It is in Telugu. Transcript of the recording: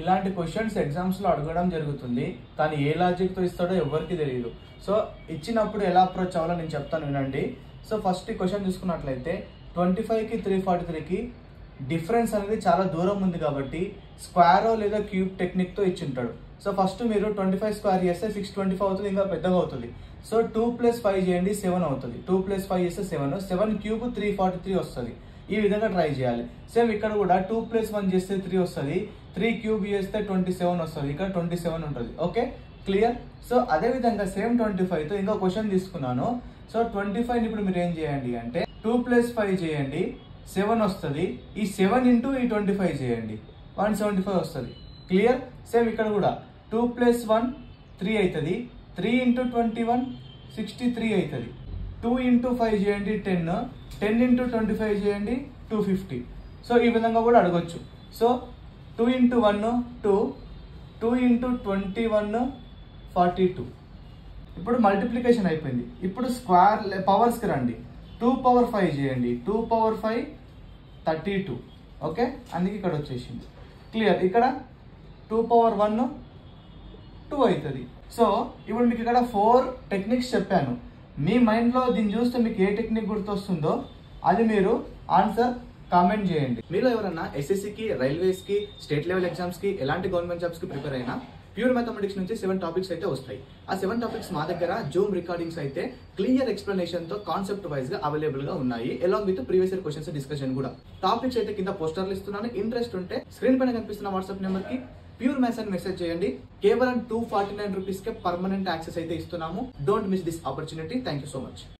ఇలాంటి క్వశ్చన్స్ ఎగ్జామ్స్ లో అడగడం జరుగుతుంది కానీ ఏ లాజిక్ తో ఇస్తాడో ఎవరికి తెలియదు. సో ఇచ్చినప్పుడు ఎలా అప్రోచ్ అవ్వాలో నేను చెప్తాను వినండి. సో ఫస్ట్ ఈ క్వశ్చన్ చూసుకున్నట్లయితే 25 కి 343 కి డిఫరెన్స్ అనేది చాలా దూరం ఉంది కాబట్టి స్క్వేర్ లేదా క్యూబ్ టెక్నిక్ తో ఇచ్చింటాడు. సో ఫస్ట్ మీరు 25 స్క్వేర్ చేస్తే 625 అవుతుంది, ఇంకా పెద్దగా అవుతుంది. సో 2 + 5 చేయండి 7 అవుతుంది. 2 + 5 చేస్తే 7, 7 క్యూబ్ 343 వస్తుంది. ఈ విధంగా ట్రై చేయాలి. సేమ్ ఇక్కడ కూడా 2 + 1 చేస్తే 3 వస్తుంది, 3 క్యూబ్ చేస్తే 27 వస్తుంది, ఇక్కడ 27 ఉంటుంది. Okay, clear. సో అదే విధంగా సేమ్ 25 తో ఇంకా క్వశ్చన్ తీసుకున్నాను. సో 25 ఇప్పుడు మీరు ఏం చేయండి అంటే 2 + 5 చేయండి 7 వస్తుంది, ఈ 7 ఇంటూ ఈ 25 చేయండి 175 వస్తుంది. క్లియర్. సేమ్ ఇక్కడ కూడా 2 + 1 3 అవుతుంది, 3 ఇంటూ 21 63 అవుతుంది. 2 ఇంటూ 5 చేయండి 10, 10 ఇంటూ 25 చేయండి 250. సో ఈ విధంగా కూడా అడగొచ్చు. So 2 into 1 2, 2 into 21 42. ఇప్పుడు మల్టిప్లికేషన్ అయిపోయింది. ఇప్పుడు స్క్వేర్ పవర్స్కి రండి. 2⁵ చేయండి, 2⁵ 32. ఓకే, అందుకే ఇక్కడ వచ్చేసింది. క్లియర్. ఇక్కడ 2⁵1 2 అవుతుంది. సో ఇప్పుడు మీకు ఇక్కడ 4 టెక్నిక్స్ చెప్పాను. మీ మైండ్లో దీన్ని చూస్తే మీకు ఏ టెక్నిక్ గుర్తొస్తుందో అది మీరు ఆన్సర్ కామెంట్ చేయండి. మీలో ఎవరన్నా ఎస్ఎస్సికి, రైల్వేస్కి, స్టేట్ లెవెల్ ఎగ్జామ్స్కి, ఎలాంటి గవర్నమెంట్ జాబ్స్కి ప్రిపేర్ అయినా ప్యూర్ మ్యాథమెటిక్స్ నుంచి 7 టాపిక్స్ అయితే వస్తాయి. ఆ 7 టాపిక్స్ మా దగ్గర జూమ్ రికార్డింగ్స్ అయితే క్లియర్ ఎక్స్ప్లెనేషన్ తో కాన్సెప్ట్ వైజ్ గా అవైలబుల్ గా ఉన్నాయి, along with previous year questions discussion కూడా. టాపిక్స్ అయితే కింద పోస్టర్లు ఇస్తున్నాను. ఇంట్రెస్ట్ ఉంటే స్క్రీన్ పైన కనిపిస్తున్న వాట్సాప్ నెంబర్ కి ప్యూర్ మ్యాథ్స్ అని మెసేజ్ చేయండి. కేవలం 249 రూపీస్ కే పర్మనెంట్ యాక్సెస్ అయితే ఇస్తున్నాము. Don't miss this opportunity. Thank you so much.